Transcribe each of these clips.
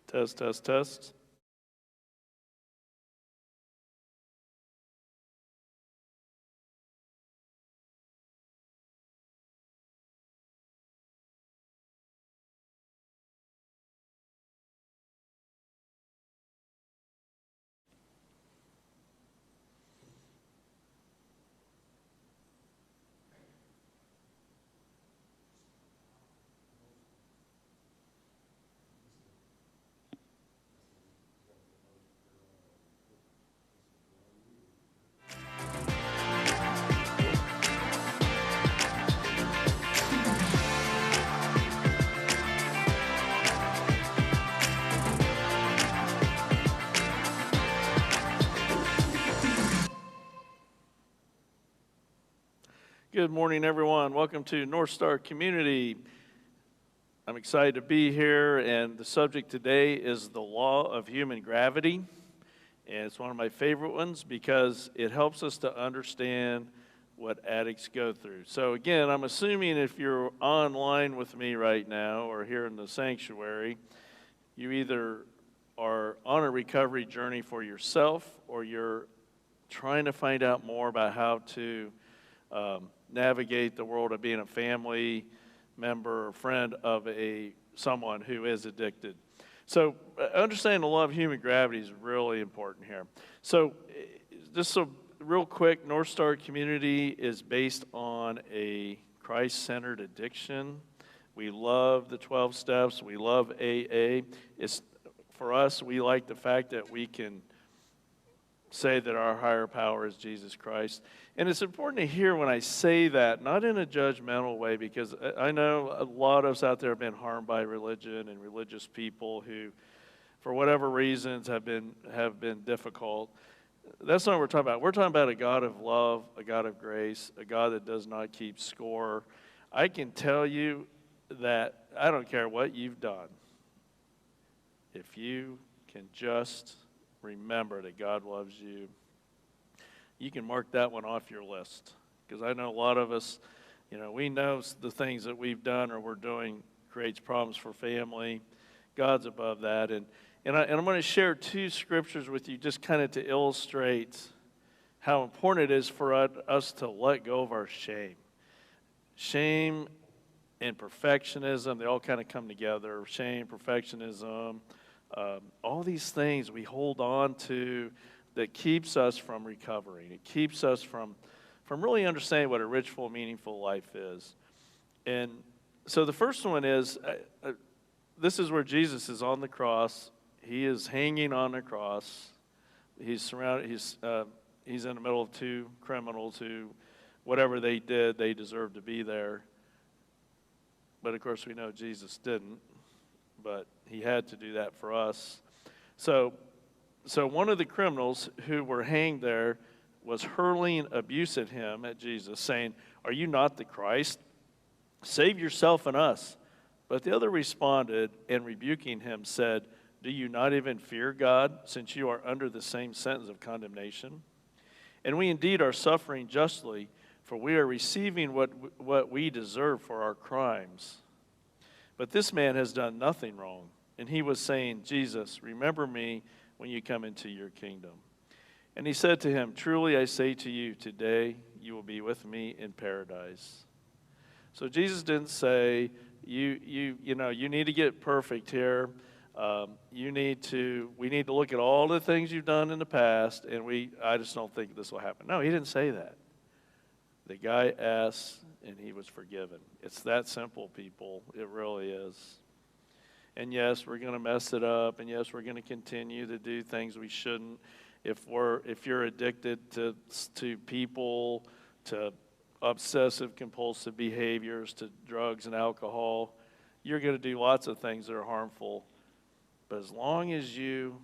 Test, test, test. Good morning, everyone. Welcome to NorthStar Community. I'm excited to be here, and the subject today is the law of human gravity. And it's one of my favorite ones because it helps us to understand what addicts go through. So again, I'm assuming if you're online with me right now or here in the sanctuary, you either are on a recovery journey for yourself or you're trying to find out more about how to navigate the world of being a family member or friend of someone who is addicted. So understanding the law of human gravity is really important here. So just so real quick, NorthStar Community is based on a Christ-centered addiction. We love the 12 steps. We love AA. For us, we like the fact that we can say that our higher power is Jesus Christ. And it's important to hear when I say that, not in a judgmental way, because I know a lot of us out there have been harmed by religion and religious people who, for whatever reasons, have been difficult. That's not what we're talking about. We're talking about a God of love, a God of grace, a God that does not keep score. I can tell you that I don't care what you've done. If you can just remember that God loves you, you can mark that one off your list. Because I know a lot of us, we know the things that we've done or we're doing creates problems for family. God's above that. And I'm going to share two scriptures with you just kind of to illustrate how important it is for us to let go of our shame. Shame and perfectionism, they all kind of come together. Shame, perfectionism, all these things we hold on to that keeps us from recovering. It keeps us from really understanding what a rich, full, meaningful life is. And so the first one is, this is where Jesus is on the cross. He is hanging on the cross. He's surrounded. He's in the middle of two criminals who, whatever they did, they deserved to be there. But of course, we know Jesus didn't. But he had to do that for us. So one of the criminals who were hanged there was hurling abuse at him, at Jesus, saying, "Are you not the Christ? Save yourself and us." But the other responded and rebuking him said, "Do you not even fear God, since you are under the same sentence of condemnation? And we indeed are suffering justly, for we are receiving what we deserve for our crimes. But this man has done nothing wrong." And he was saying, "Jesus, remember me when you come into your kingdom." And he said to him, "Truly I say to you, today you will be with me in paradise." So Jesus didn't say, you need to get perfect here. We need to look at all the things you've done in the past, and I just don't think this will happen. No, he didn't say that. The guy asked, and he was forgiven. It's that simple, people. It really is. And yes, we're going to mess it up, and yes, we're going to continue to do things we shouldn't. If you're addicted to people, to obsessive compulsive behaviors, to drugs and alcohol, you're going to do lots of things that are harmful. But as long as you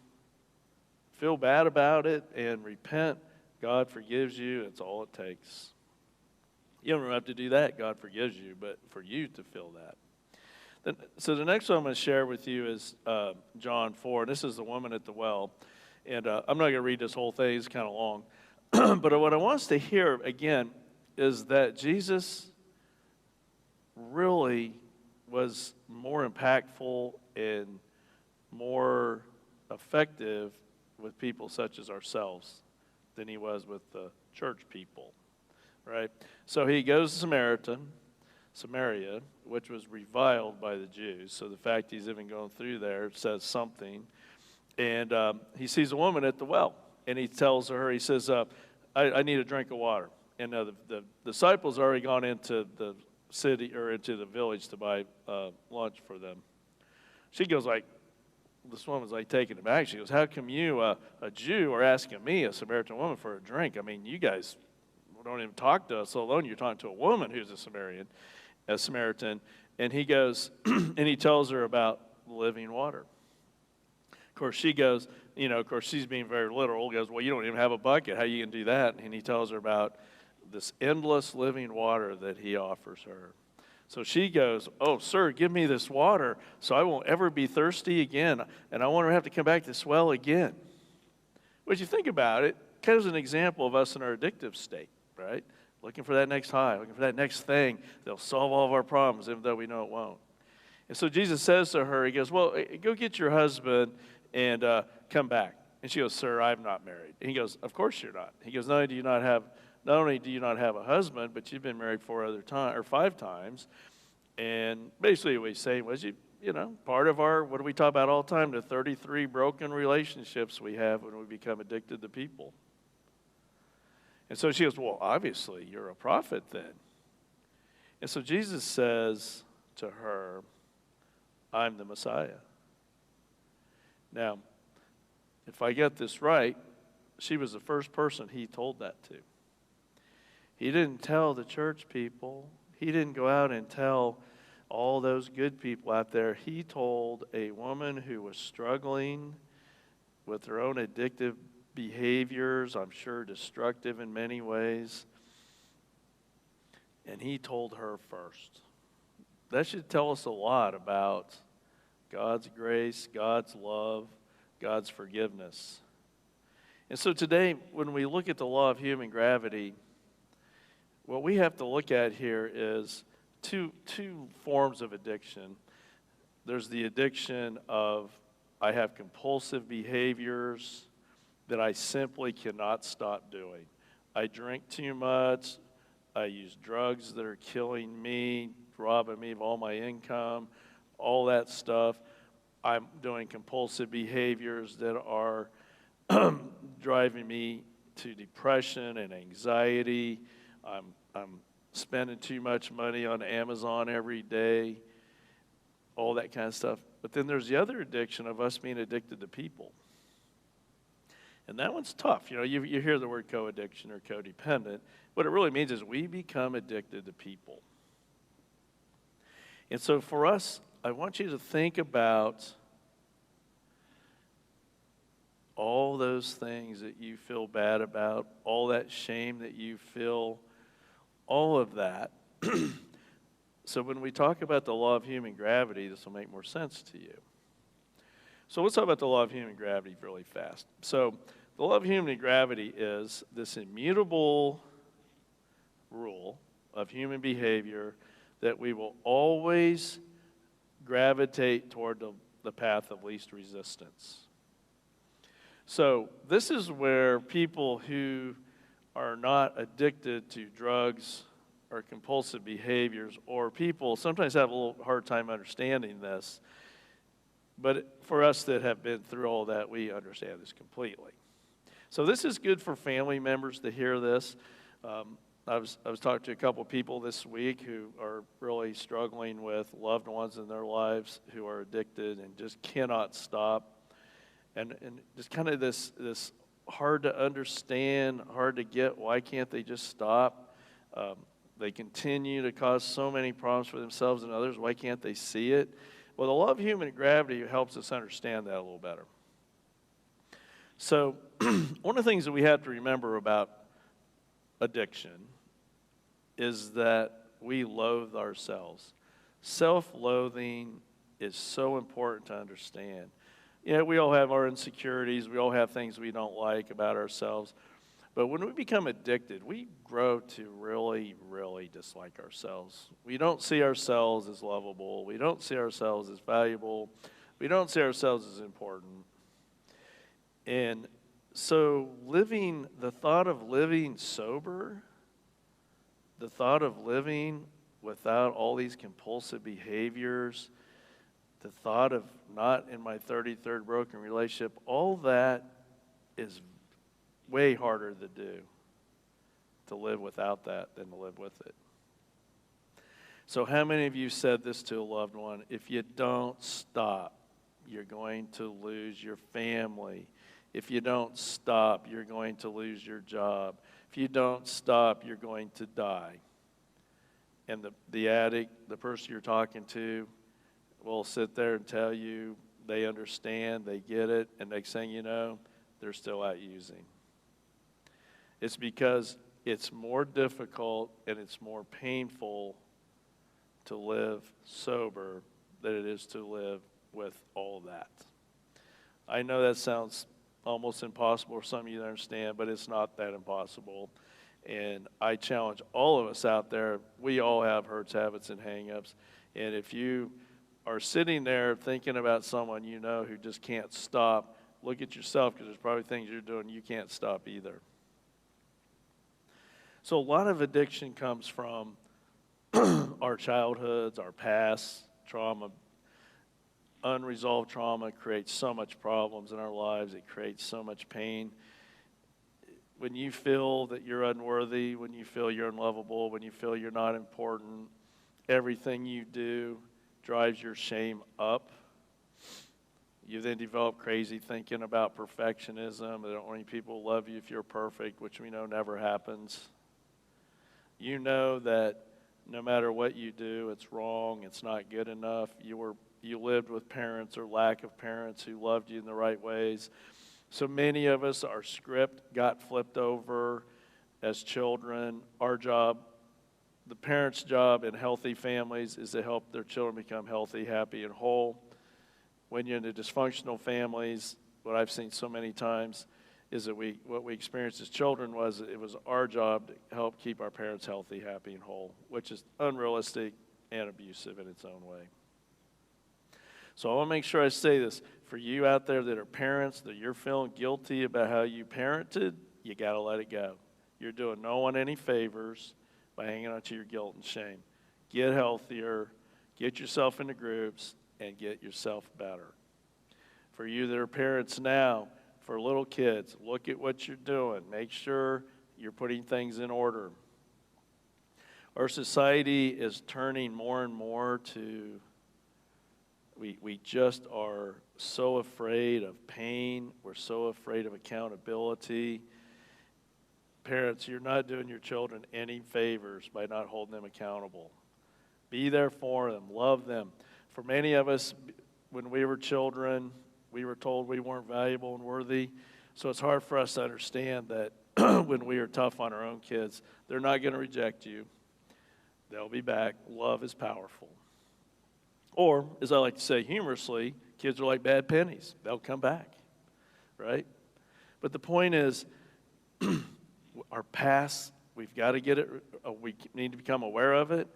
feel bad about it and repent, God forgives you. That's all it takes. You don't have to do that. God forgives you, but for you to feel that. So the next one I'm going to share with you is John 4. This is the woman at the well. And I'm not going to read this whole thing. It's kind of long. But what I want us to hear, again, is that Jesus really was more impactful and more effective with people such as ourselves than he was with the church people, right? So he goes to Samaria, which was reviled by the Jews. So the fact he's even going through there says something. And he sees a woman at the well, and he tells her, he says, I need a drink of water. And the disciples already gone into the city or into the village to buy lunch for them. She goes like, this woman's like taken aback. She goes, how come you, a Jew, are asking me, a Samaritan woman, for a drink? I mean, you guys don't even talk to us, let alone you're talking to a woman who's a Samaritan. And he goes, and he tells her about living water. Of course, she goes, of course, she's being very literal, goes, well, you don't even have a bucket. How you can do that? And he tells her about this endless living water that he offers her. So she goes, oh, sir, give me this water so I won't ever be thirsty again, and I won't have to come back to this well again. But you think about it, kind of an example of us in our addictive state, right? Looking for that next high, looking for that next thing that'll solve all of our problems, even though we know it won't. And so Jesus says to her, he goes, well, go get your husband and come back. And she goes, sir, I'm not married. And he goes, of course you're not. He goes, not only do you not have a husband, but you've been married 5 times. And basically what he's saying was, part of what do we talk about all the time? The 33 broken relationships we have when we become addicted to people. And so she goes, well, obviously you're a prophet then. And so Jesus says to her, I'm the Messiah. Now, if I get this right, she was the first person he told that to. He didn't tell the church people. He didn't go out and tell all those good people out there. He told a woman who was struggling with her own addictive behaviors, I'm sure destructive in many ways. And he told her first. That should tell us a lot about God's grace, God's love, God's forgiveness. And so today, when we look at the law of human gravity, what we have to look at here is two forms of addiction. There's the addiction of I have compulsive behaviors that I simply cannot stop doing. I drink too much. I use drugs that are killing me, robbing me of all my income, all that stuff. I'm doing compulsive behaviors that are driving me to depression and anxiety. I'm spending too much money on Amazon every day, all that kind of stuff. But then there's the other addiction of us being addicted to people. And that one's tough. You hear the word co-addiction or codependent. What it really means is we become addicted to people. And so for us, I want you to think about all those things that you feel bad about, all that shame that you feel, all of that. So when we talk about the law of human gravity, this will make more sense to you. So let's talk about the law of human gravity really fast. So the law of human gravity is this immutable rule of human behavior that we will always gravitate toward the path of least resistance. So this is where people who are not addicted to drugs or compulsive behaviors, or people sometimes have a little hard time understanding this, but for us that have been through all that, we understand this completely. So this is good for family members to hear this. I was talking to a couple of people this week who are really struggling with loved ones in their lives who are addicted and just cannot stop. And just kind of this hard to understand, hard to get, why can't they just stop? They continue to cause so many problems for themselves and others. Why can't they see it? Well, the law of human gravity helps us understand that a little better. So one of the things that we have to remember about addiction is that we loathe ourselves. Self-loathing is so important to understand. We all have our insecurities. We all have things we don't like about ourselves. But when we become addicted, we grow to really, really dislike ourselves. We don't see ourselves as lovable. We don't see ourselves as valuable. We don't see ourselves as important. And so the thought of living sober, the thought of living without all these compulsive behaviors, the thought of not in my 33rd broken relationship, all that is way harder to do, to live without that than to live with it. So how many of you said this to a loved one? If you don't stop, you're going to lose your family. If you don't stop, you're going to lose your job. If you don't stop, you're going to die. And the addict, the person you're talking to, will sit there and tell you they understand, they get it, and next thing you know, they're still out using. It's because it's more difficult and it's more painful to live sober than it is to live with all that. I know that sounds almost impossible for some of you to understand, but it's not that impossible. And I challenge all of us out there, we all have hurts, habits, and hang-ups. And if you are sitting there thinking about someone you know who just can't stop, look at yourself, because there's probably things you're doing you can't stop either. So a lot of addiction comes from our childhoods, our past trauma. Unresolved trauma creates so much problems in our lives. It creates so much pain. When you feel that you're unworthy, when you feel you're unlovable, when you feel you're not important, everything you do drives your shame up. You then develop crazy thinking about perfectionism. They don't want people to love you if you're perfect, which we know never happens. You know that no matter what you do, it's wrong, it's not good enough. You lived with parents or lack of parents who loved you in the right ways. So many of us, our script got flipped over as children. Our job, the parents' job in healthy families, is to help their children become healthy, happy, and whole. When you're in the dysfunctional families, what I've seen so many times is that what we experienced as children was it was our job to help keep our parents healthy, happy, and whole, which is unrealistic and abusive in its own way. So I want to make sure I say this. For you out there that are parents, that you're feeling guilty about how you parented, you got to let it go. You're doing no one any favors by hanging on to your guilt and shame. Get healthier, get yourself into groups, and get yourself better. For you that are parents now, for little kids, look at what you're doing. Make sure you're putting things in order. Our society is turning more and more to, we just are so afraid of pain. We're so afraid of accountability. Parents, you're not doing your children any favors by not holding them accountable. Be there for them. Love them. For many of us, when we were children, we were told we weren't valuable and worthy. So it's hard for us to understand that when we are tough on our own kids, they're not going to reject you. They'll be back. Love is powerful. Or, as I like to say humorously, kids are like bad pennies. They'll come back, right? But the point is, our past, we've got to get it, we need to become aware of it,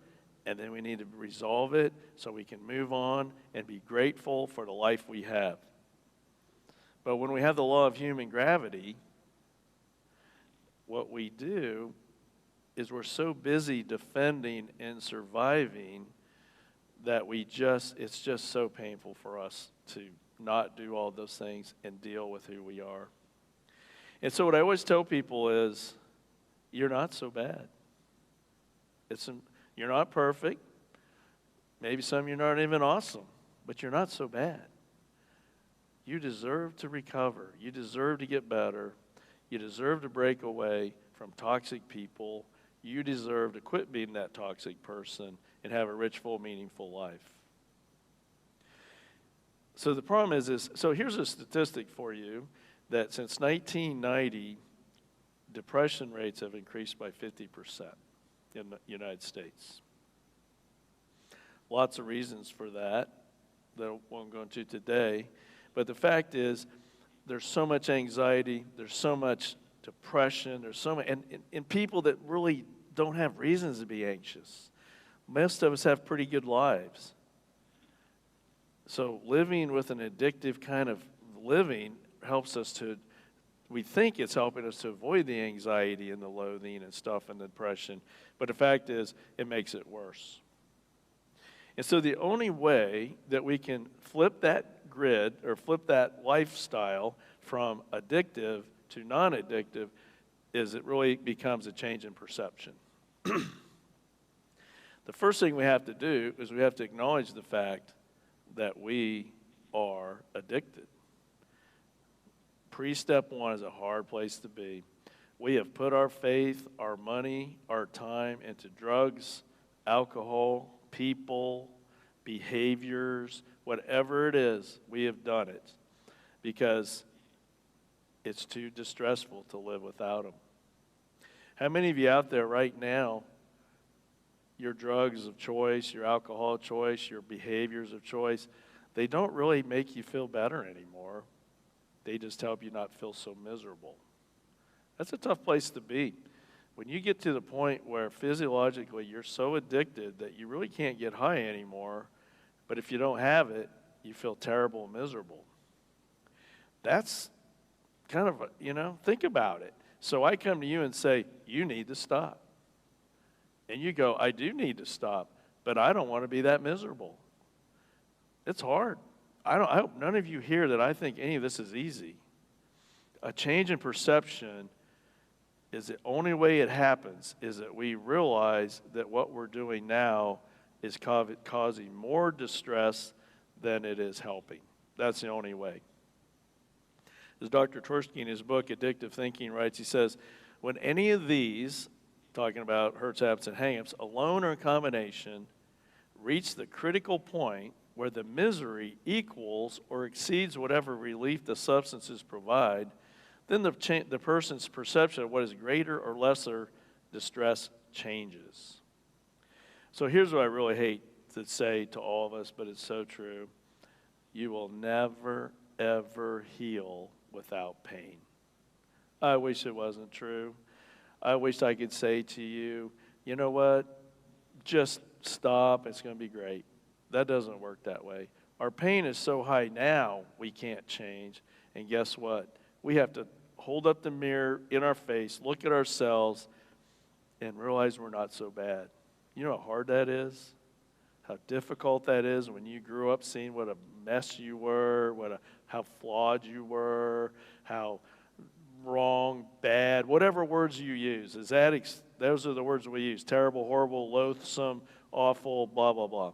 and then we need to resolve it so we can move on and be grateful for the life we have. But when we have the law of human gravity, what we do is we're so busy defending and surviving that it's just so painful for us to not do all those things and deal with who we are. And so what I always tell people is, you're not so bad. You're not perfect. Maybe some of you aren't even awesome, but you're not so bad. You deserve to recover. You deserve to get better. You deserve to break away from toxic people. You deserve to quit being that toxic person and have a rich, full, meaningful life. So the problem is so here's a statistic for you that since 1990, depression rates have increased by 50% in the United States. Lots of reasons for that I won't go into today. But the fact is, there's so much anxiety, there's so much depression, there's so much, and people that really don't have reasons to be anxious. Most of us have pretty good lives. So living with an addictive kind of living helps us to, we think it's helping us to avoid the anxiety and the loathing and stuff and the depression, but the fact is it makes it worse. And so the only way that we can flip that grid or flip that lifestyle from addictive to non-addictive is it really becomes a change in perception. The first thing we have to do is we have to acknowledge the fact that we are addicted. Pre-step one is a hard place to be. We have put our faith, our money, our time into drugs, alcohol, people, behaviors, whatever it is, we have done it because it's too distressful to live without them. How many of you out there right now, your drugs of choice, your alcohol of choice, your behaviors of choice, they don't really make you feel better anymore. They just help you not feel so miserable. That's a tough place to be. When you get to the point where physiologically you're so addicted that you really can't get high anymore, but if you don't have it, you feel terrible and miserable. That's kind of, think about it. So I come to you and say, you need to stop. And you go, I do need to stop, but I don't want to be that miserable. It's hard. I hope none of you hear that I think any of this is easy. A change in perception is the only way it happens is that we realize that what we're doing now is causing more distress than it is helping. That's the only way. As Dr. Tversky in his book, Addictive Thinking, writes, he says, when any of these, talking about hurts, habits, and hang-ups, alone or in combination, reach the critical point where the misery equals or exceeds whatever relief the substances provide, then the person's perception of what is greater or lesser distress changes. So here's what I really hate to say to all of us, but it's so true. You will never, ever heal without pain. I wish it wasn't true. I wish I could say to you, you know what? Just stop. It's going to be great. That doesn't work that way. Our pain is so high now, we can't change. And guess what? We have to hold up the mirror in our face, look at ourselves, and realize we're not so bad. You know how hard that is? How difficult that is when you grew up seeing what a mess you were, how flawed you were, how wrong, bad, whatever words you use. Those are the words we use. Terrible, horrible, loathsome, awful, blah, blah, blah.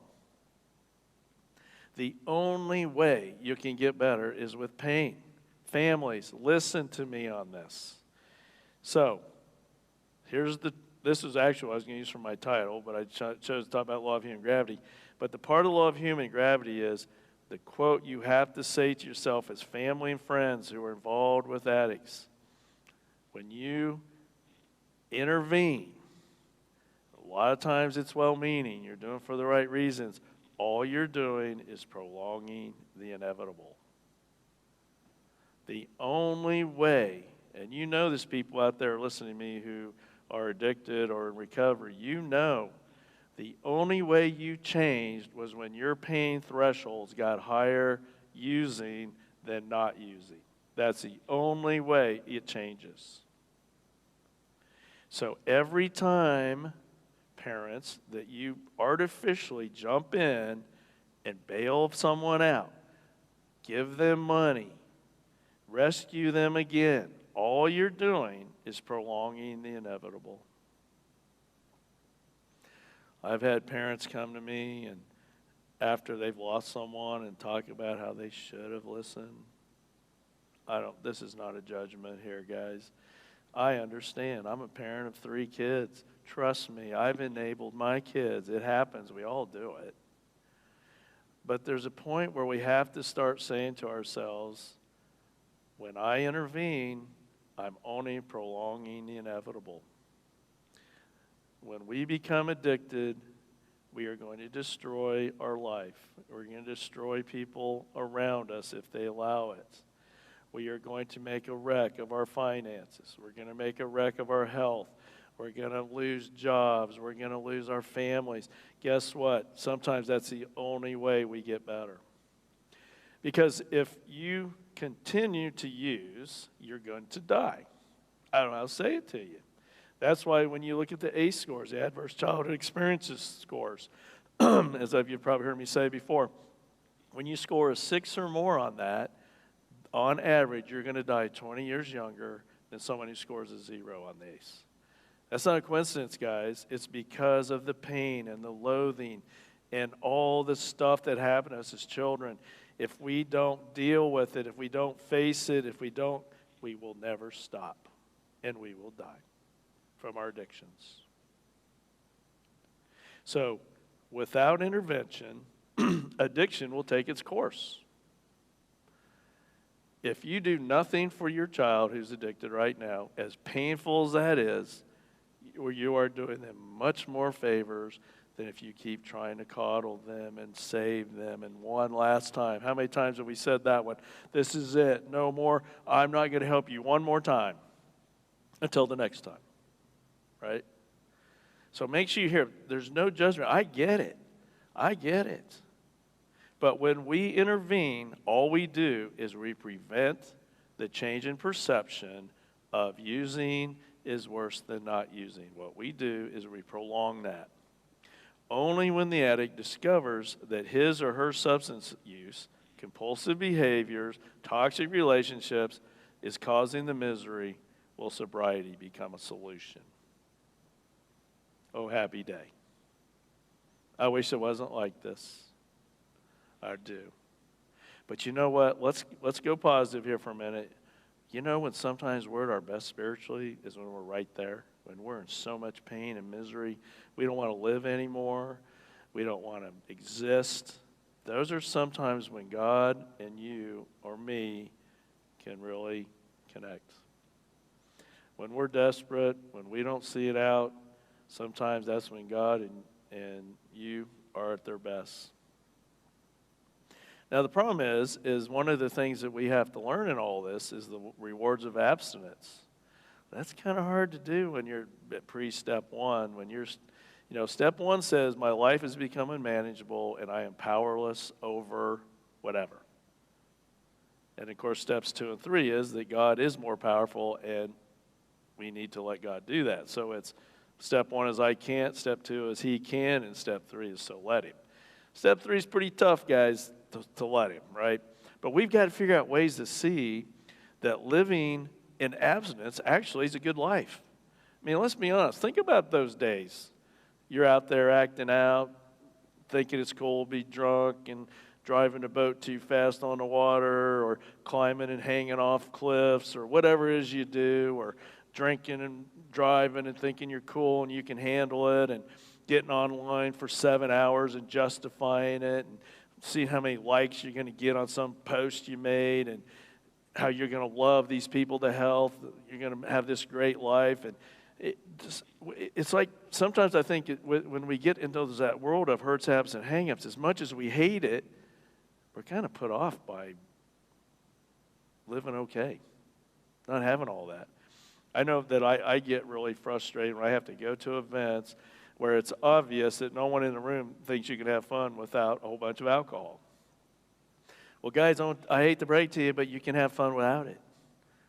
The only way you can get better is with pain. Families, listen to me on this. So, this is actually what I was going to use for my title, but I chose to talk about law of human gravity. But the part of the law of human gravity is the quote you have to say to yourself as family and friends who are involved with addicts. When you intervene, a lot of times it's well-meaning, you're doing it for the right reasons. All you're doing is prolonging the inevitable. The only way, and you know there's people out there listening to me who are addicted or in recovery, you know the only way you changed was when your pain thresholds got higher using than not using. That's the only way it changes. So every time, parents, that you artificially jump in and bail someone out, give them money, rescue them again, all you're doing is prolonging the inevitable. I've had parents come to me and after they've lost someone and talk about how they should have listened. This is not a judgment here, guys. I understand. I'm a parent of 3 kids. Trust me, I've enabled my kids. It happens. We all do it. But there's a point where we have to start saying to ourselves, when I intervene, I'm only prolonging the inevitable. When we become addicted, we are going to destroy our life. We're going to destroy people around us if they allow it. We are going to make a wreck of our finances. We're going to make a wreck of our health. We're going to lose jobs. We're going to lose our families. Guess what? Sometimes that's the only way we get better. Because if you continue to use, you're going to die. I don't know how to say it to you. That's why when you look at the ACE scores, the Adverse Childhood Experiences scores, as you've probably heard me say before, when you score a 6 or more on that, on average, you're going to die 20 years younger than someone who scores a 0 on the ACE. That's not a coincidence, guys. It's because of the pain and the loathing and all the stuff that happened to us as children. If we don't deal with it, if we don't face it, we will never stop, and we will die from our addictions. So, without intervention, addiction will take its course. If you do nothing for your child who's addicted right now, as painful as that is, you are doing them much more favors than if you keep trying to coddle them and save them. And one last time, how many times have we said that one? This is it, no more. I'm not going to help you one more time until the next time, right? So make sure you hear, there's no judgment. I get it. But when we intervene, all we do is we prevent the change in perception of using is worse than not using. What we do is we prolong that. Only when the addict discovers that his or her substance use, compulsive behaviors, toxic relationships is causing the misery will sobriety become a solution. Oh, happy day. I wish it wasn't like this. I do. But you know what? Let's go positive here for a minute. You know when sometimes we're at our best spiritually is when we're right there, when we're in so much pain and misery. We don't want to live anymore. We don't want to exist. Those are sometimes when God and you or me can really connect. When we're desperate, when we don't see it out, sometimes that's when God and you are at their best. Now, the problem is one of the things that we have to learn in all this is the rewards of abstinence. That's kind of hard to do when you're at pre-step one. When you're, step one says, my life has become unmanageable and I am powerless over whatever. And, of course, steps 2 and 3 is that God is more powerful and we need to let God do that. So it's step 1 is I can't, step 2 is he can, and step 3 is so let him. Step 3 is pretty tough, guys, to let him, right? But we've got to figure out ways to see that living in abstinence actually is a good life. I mean, let's be honest. Think about those days. You're out there acting out, thinking it's cool to be drunk and driving a boat too fast on the water or climbing and hanging off cliffs or whatever it is you do, or drinking and driving and thinking you're cool and you can handle it, and getting online for 7 hours and justifying it and seeing how many likes you're going to get on some post you made and how you're going to love these people to health. You're going to have this great life. And it's like sometimes I think when we get into that world of hurts, habits, and hang-ups, as much as we hate it, we're kind of put off by living okay, not having all that. I know that I get really frustrated when I have to go to events where it's obvious that no one in the room thinks you can have fun without a whole bunch of alcohol. Well, guys, I hate to break to you, but you can have fun without it.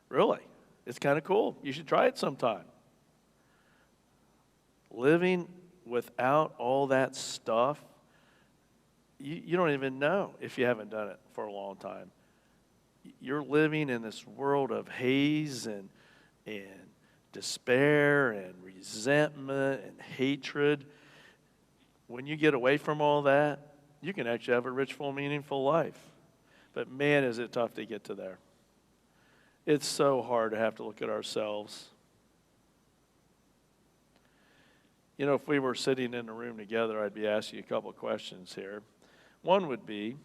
Really. It's kind of cool. You should try it sometime. Living without all that stuff, you don't even know if you haven't done it for a long time. You're living in this world of haze and despair and resentment and hatred. When you get away from all that, you can actually have a rich, full, meaningful life. But man, is it tough to get to there. It's so hard to have to look at ourselves. If we were sitting in a room together, I'd be asking you a couple of questions here. One would be,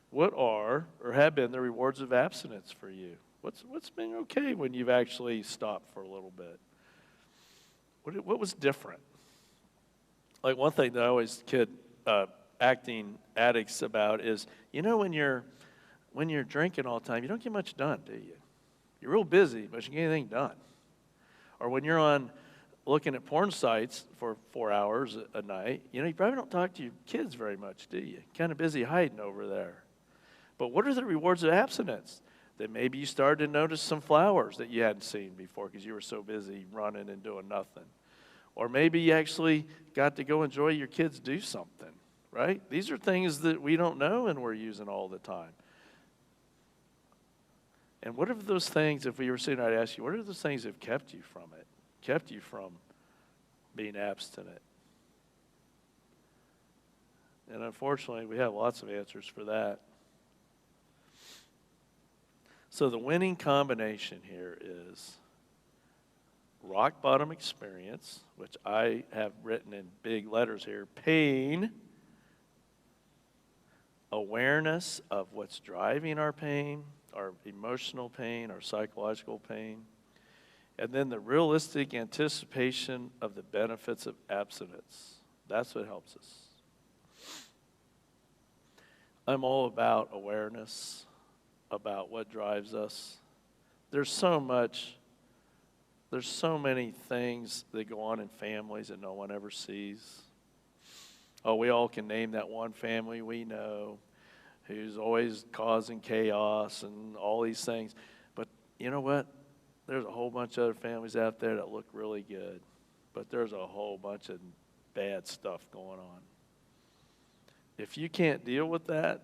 what are or have been the rewards of abstinence for you? What's been okay when you've actually stopped for a little bit? What was different? Like one thing that I always kid acting addicts about is, when you're drinking all the time, you don't get much done, do you? You're real busy, but you don't get anything done. Or when you're on looking at porn sites for 4 hours a night, you probably don't talk to your kids very much, do you? Kind of busy hiding over there. But what are the rewards of abstinence? That maybe you started to notice some flowers that you hadn't seen before because you were so busy running and doing nothing. Or maybe you actually got to go enjoy your kids do something, right? These are things that we don't know and we're using all the time. And what are those things, if we were sitting, I'd ask you, what are those things that have kept you from it? Kept you from being abstinent? And unfortunately, we have lots of answers for that. So the winning combination here is rock bottom experience, which I have written in big letters here, pain, awareness of what's driving our pain, our emotional pain, our psychological pain, and then the realistic anticipation of the benefits of abstinence. That's what helps us. I'm all about awareness, about what drives us. There's so many things that go on in families that no one ever sees. Oh, we all can name that one family we know who's always causing chaos and all these things. But you know what? There's a whole bunch of other families out there that look really good. But there's a whole bunch of bad stuff going on. If you can't deal with that,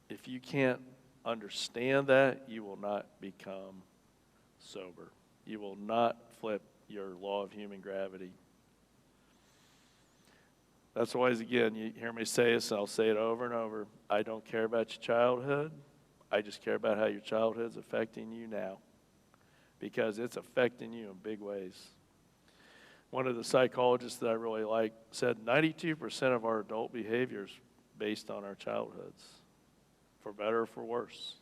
if you can't understand that, you will not become sober. You will not flip your law of human gravity. That's why, again, you hear me say this, and I'll say it over and over. I don't care about your childhood. I just care about how your childhood's affecting you now, because it's affecting you in big ways. One of the psychologists that I really like said 92% of our adult behavior is based on our childhoods, for better or for worse.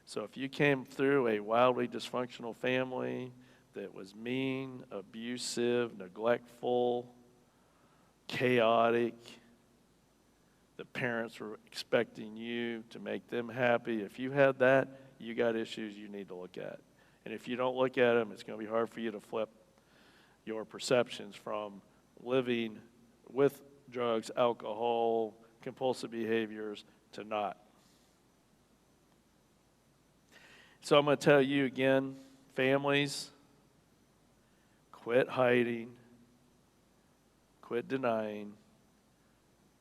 So if you came through a wildly dysfunctional family that was mean, abusive, neglectful, chaotic, the parents were expecting you to make them happy, if you had that, you got issues you need to look at. And if you don't look at them, it's going to be hard for you to flip your perceptions from living with drugs, alcohol, compulsive behaviors to not. So I'm going to tell you again, families, quit hiding, quit denying,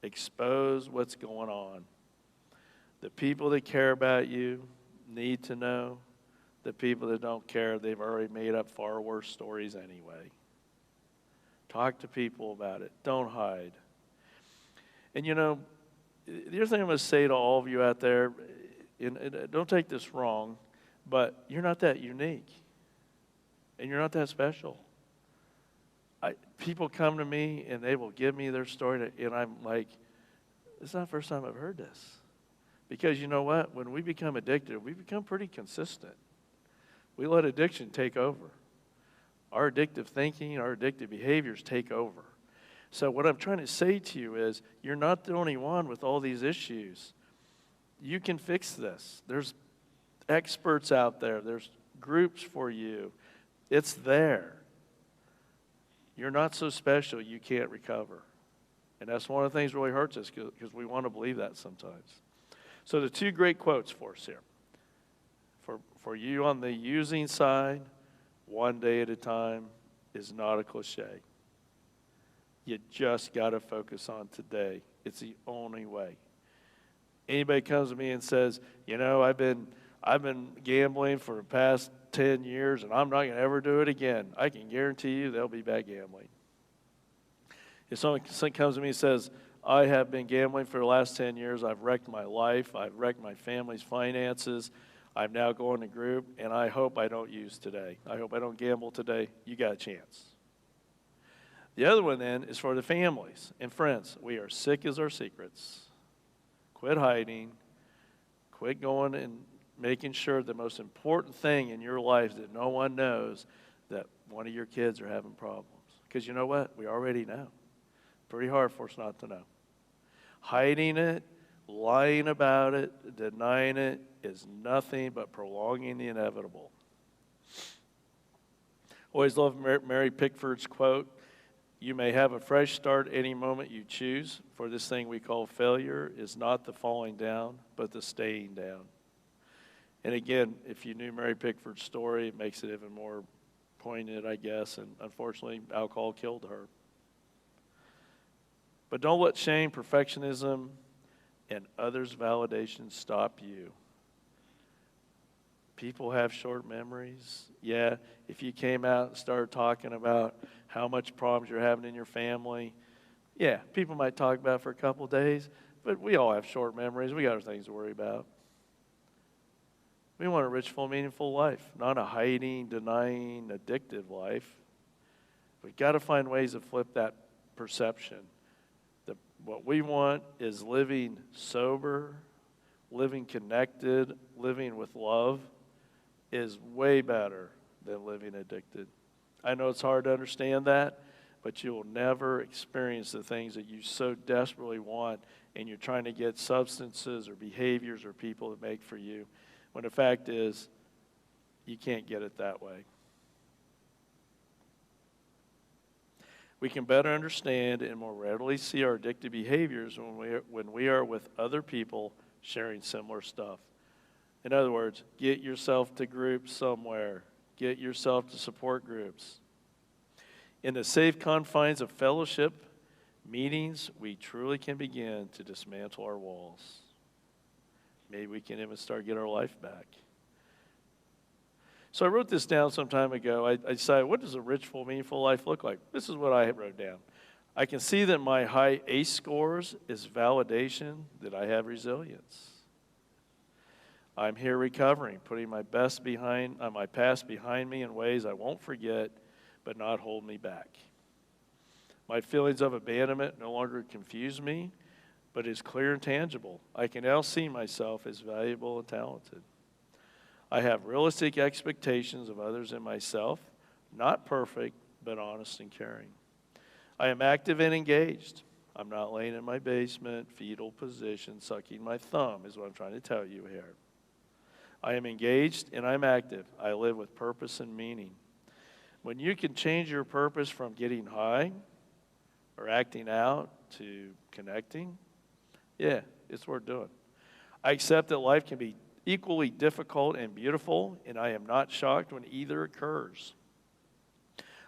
expose what's going on. The people that care about you need to know. The people that don't care, they've already made up far worse stories anyway. Talk to people about it. Don't hide. And you know, the other thing I'm going to say to all of you out there, and don't take this wrong, but you're not that unique. And you're not that special. People come to me and they will give me their story, and I'm like, it's not the first time I've heard this. Because you know what? When we become addicted, we become pretty consistent. We let addiction take over. Our addictive thinking, our addictive behaviors take over. So what I'm trying to say to you is, you're not the only one with all these issues. You can fix this. There's experts out there. There's groups for you. It's there. You're not so special you can't recover. And that's one of the things that really hurts us, because we want to believe that sometimes. So the two great quotes for us here. For you on the using side, one day at a time is not a cliche. You just got to focus on today. It's the only way. Anybody comes to me and says, you know, I've been gambling for the past 10 years and I'm not going to ever do it again, I can guarantee you they'll be back gambling. If someone comes to me and says, I have been gambling for the last 10 years, I've wrecked my life, I've wrecked my family's finances, I'm now going to group, and I hope I don't use today. I hope I don't gamble today. You got a chance. The other one then is for the families and friends. We are sick as our secrets. Quit hiding. Quit going and making sure the most important thing in your life that no one knows, that one of your kids are having problems. Because you know what? We already know. Pretty hard for us not to know. Hiding it, lying about it, denying it is nothing but prolonging the inevitable. Always love Mary Pickford's quote. You may have a fresh start any moment you choose, for this thing we call failure is not the falling down, but the staying down. And again, if you knew Mary Pickford's story, it makes it even more poignant, I guess, and unfortunately, alcohol killed her. But don't let shame, perfectionism, and others' validation stop you. People have short memories. Yeah, if you came out and started talking about how much problems you're having in your family, yeah, people might talk about it for a couple of days, but we all have short memories. We got other things to worry about. We want a rich, full, meaningful life, not a hiding, denying, addictive life. We've got to find ways to flip that perception. What we want is living sober, living connected, living with love is way better than living addicted. I know it's hard to understand that, but you will never experience the things that you so desperately want, and you're trying to get substances or behaviors or people to make for you, when the fact is, you can't get it that way. We can better understand and more readily see our addictive behaviors when we are with other people sharing similar stuff. In other words, get yourself to groups somewhere. Get yourself to support groups. In the safe confines of fellowship meetings, we truly can begin to dismantle our walls. Maybe we can even start getting our life back. So I wrote this down some time ago. I decided, what does a rich, full, meaningful life look like? This is what I wrote down. I can see that my high ACE scores is validation that I have resilience. I'm here recovering, putting my past behind me in ways I won't forget, but not hold me back. My feelings of abandonment no longer confuse me, but is clear and tangible. I can now see myself as valuable and talented. I have realistic expectations of others and myself, not perfect, but honest and caring. I am active and engaged. I'm not laying in my basement, fetal position, sucking my thumb is what I'm trying to tell you here. I am engaged and I'm active. I live with purpose and meaning. When you can change your purpose from getting high or acting out to connecting, yeah, it's worth doing. I accept that life can be equally difficult and beautiful, and I am not shocked when either occurs.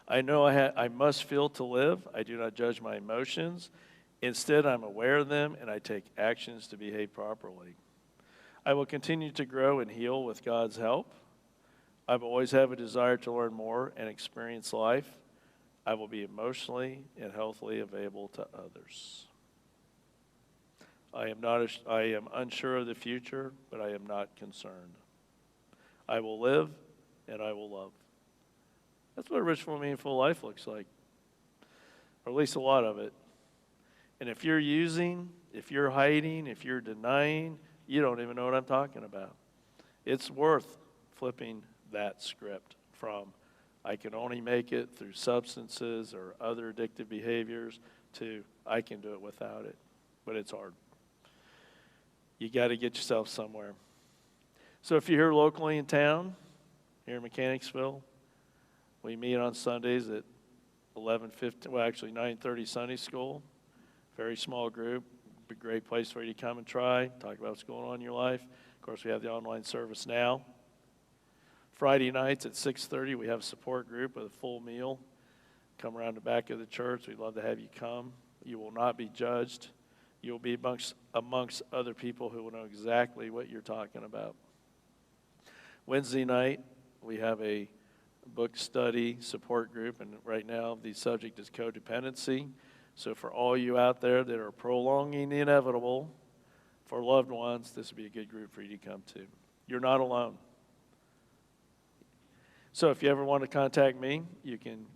I know I must feel to live. I do not judge my emotions. Instead, I'm aware of them, and I take actions to behave properly. I will continue to grow and heal with God's help. I've always had a desire to learn more and experience life. I will be emotionally and healthily available to others. I am unsure of the future, but I am not concerned. I will live and I will love. That's what a rich, full, meaningful life looks like, or at least a lot of it. And if you're if you're hiding, if you're denying, you don't even know what I'm talking about. It's worth flipping that script from I can only make it through substances or other addictive behaviors to I can do it without it. But it's hard. You got to get yourself somewhere. So if you're here locally in town, here in Mechanicsville, we meet on Sundays at 9:30 Sunday school. Very small group. A great place for you to come and try, talk about what's going on in your life. Of course, we have the online service now. Friday nights at 6:30, we have a support group with a full meal. Come around the back of the church. We'd love to have you come. You will not be judged. You'll be amongst other people who will know exactly what you're talking about. Wednesday night, we have a book study support group, and right now the subject is codependency. So for all you out there that are prolonging the inevitable for loved ones, this would be a good group for you to come to. You're not alone. So if you ever want to contact me, you can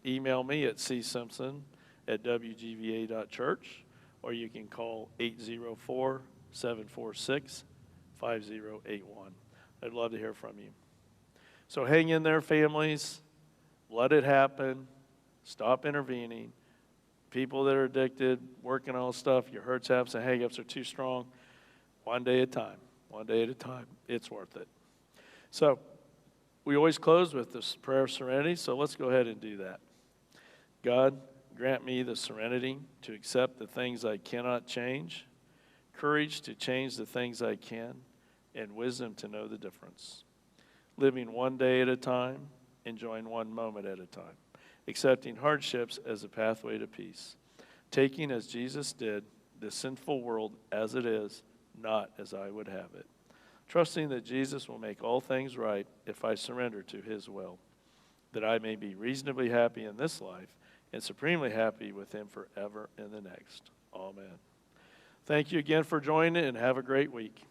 email me at csimpson@wgva.church, or you can call 804-746-5081. I'd love to hear from you. So hang in there, families. Let it happen. Stop intervening. People that are addicted, working on stuff, your hurts, haps, and hang-ups are too strong. One day at a time. One day at a time. It's worth it. So we always close with this prayer of serenity, so let's go ahead and do that. God, grant me the serenity to accept the things I cannot change, courage to change the things I can, and wisdom to know the difference. Living one day at a time, enjoying one moment at a time, accepting hardships as a pathway to peace, taking as Jesus did the sinful world as it is, not as I would have it, trusting that Jesus will make all things right if I surrender to his will, that I may be reasonably happy in this life and supremely happy with him forever in the next. Amen. Thank you again for joining, and have a great week.